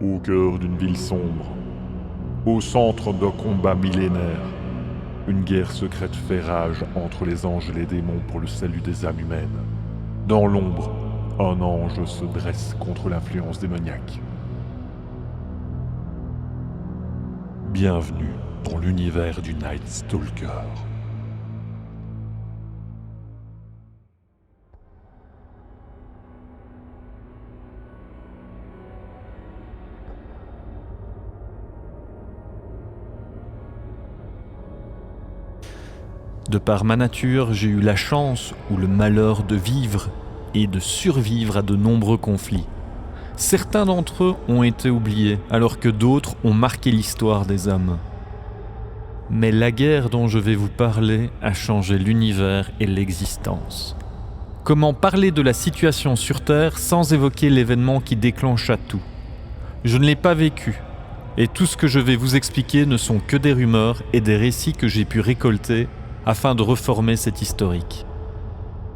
Au cœur d'une ville sombre, au centre d'un combat millénaire, une guerre secrète fait rage entre les anges et les démons pour le salut des âmes humaines. Dans l'ombre, un ange se dresse contre l'influence démoniaque. Bienvenue dans l'univers du Night Stalker. De par ma nature, j'ai eu la chance ou le malheur de vivre et de survivre à de nombreux conflits. Certains d'entre eux ont été oubliés, alors que d'autres ont marqué l'histoire des hommes. Mais la guerre dont je vais vous parler a changé l'univers et l'existence. Comment parler de la situation sur Terre sans évoquer l'événement qui déclencha tout ? Je ne l'ai pas vécu, et tout ce que je vais vous expliquer ne sont que des rumeurs et des récits que j'ai pu récolter afin de reformer cet historique.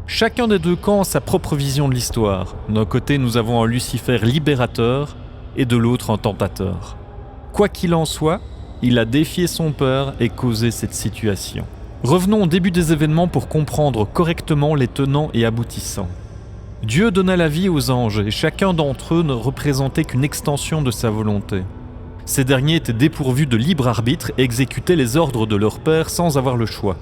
Chacun des deux camps a sa propre vision de l'histoire. D'un côté, nous avons un Lucifer libérateur et de l'autre un tentateur. Quoi qu'il en soit, il a défié son père et causé cette situation. Revenons au début des événements pour comprendre correctement les tenants et aboutissants. Dieu donna la vie aux anges et chacun d'entre eux ne représentait qu'une extension de sa volonté. Ces derniers étaient dépourvus de libre arbitre et exécutaient les ordres de leur père sans avoir le choix.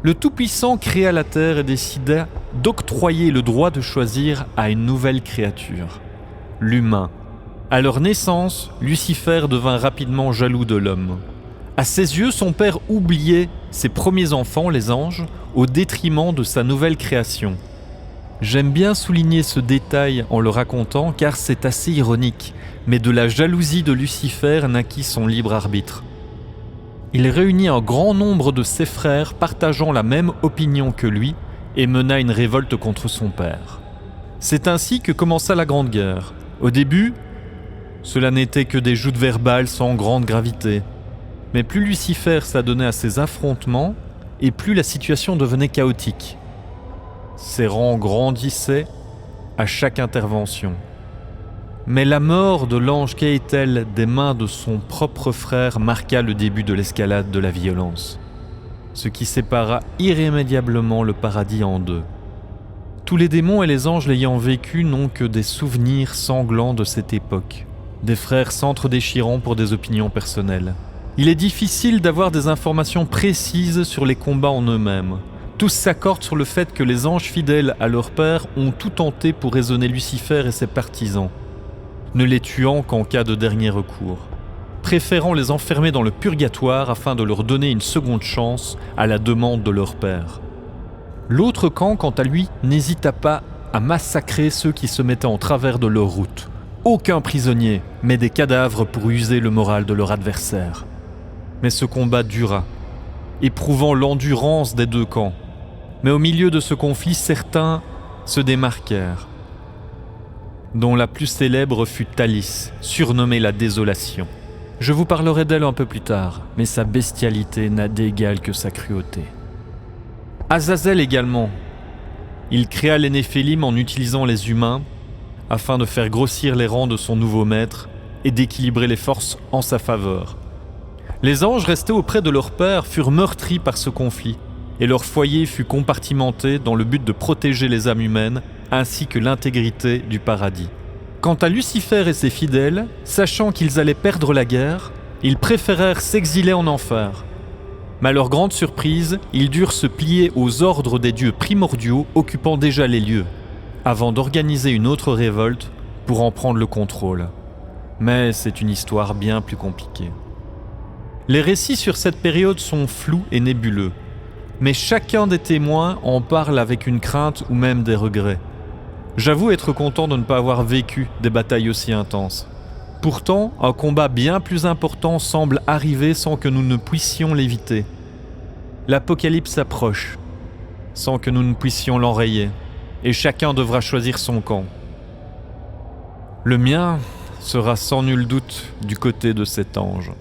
Le Tout-Puissant créa la terre et décida d'octroyer le droit de choisir à une nouvelle créature, l'humain. À leur naissance, Lucifer devint rapidement jaloux de l'homme. À ses yeux, son père oubliait ses premiers enfants, les anges, au détriment de sa nouvelle création. J'aime bien souligner ce détail en le racontant car c'est assez ironique, mais de la jalousie de Lucifer naquit son libre arbitre. Il réunit un grand nombre de ses frères partageant la même opinion que lui et mena une révolte contre son père. C'est ainsi que commença la Grande Guerre. Au début, cela n'était que des joutes verbales sans grande gravité. Mais plus Lucifer s'adonnait à ces affrontements, et plus la situation devenait chaotique. Ses rangs grandissaient à chaque intervention. Mais la mort de l'ange Kéhétel des mains de son propre frère marqua le début de l'escalade de la violence, ce qui sépara irrémédiablement le paradis en deux. Tous les démons et les anges l'ayant vécu n'ont que des souvenirs sanglants de cette époque, des frères s'entre-déchirant pour des opinions personnelles. Il est difficile d'avoir des informations précises sur les combats en eux-mêmes. Tous s'accordent sur le fait que les anges fidèles à leur père ont tout tenté pour raisonner Lucifer et ses partisans, ne les tuant qu'en cas de dernier recours, préférant les enfermer dans le purgatoire afin de leur donner une seconde chance à la demande de leur père. L'autre camp, quant à lui, n'hésita pas à massacrer ceux qui se mettaient en travers de leur route. Aucun prisonnier, mais des cadavres pour user le moral de leur adversaire. Mais ce combat dura, éprouvant l'endurance des deux camps. Mais au milieu de ce conflit, certains se démarquèrent, dont la plus célèbre fut Thalys, surnommée la Désolation. Je vous parlerai d'elle un peu plus tard, mais sa bestialité n'a d'égal que sa cruauté. Azazel également. Il créa les Néphilim en utilisant les humains afin de faire grossir les rangs de son nouveau maître et d'équilibrer les forces en sa faveur. Les anges restés auprès de leur père furent meurtris par ce conflit et leur foyer fut compartimenté dans le but de protéger les âmes humaines ainsi que l'intégrité du paradis. Quant à Lucifer et ses fidèles, sachant qu'ils allaient perdre la guerre, ils préférèrent s'exiler en enfer. Mais à leur grande surprise, ils durent se plier aux ordres des dieux primordiaux occupant déjà les lieux, avant d'organiser une autre révolte pour en prendre le contrôle. Mais c'est une histoire bien plus compliquée. Les récits sur cette période sont flous et nébuleux, mais chacun des témoins en parle avec une crainte ou même des regrets. J'avoue être content de ne pas avoir vécu des batailles aussi intenses. Pourtant, un combat bien plus important semble arriver sans que nous ne puissions l'éviter. L'apocalypse approche, sans que nous ne puissions l'enrayer, et chacun devra choisir son camp. Le mien sera sans nul doute du côté de cet ange.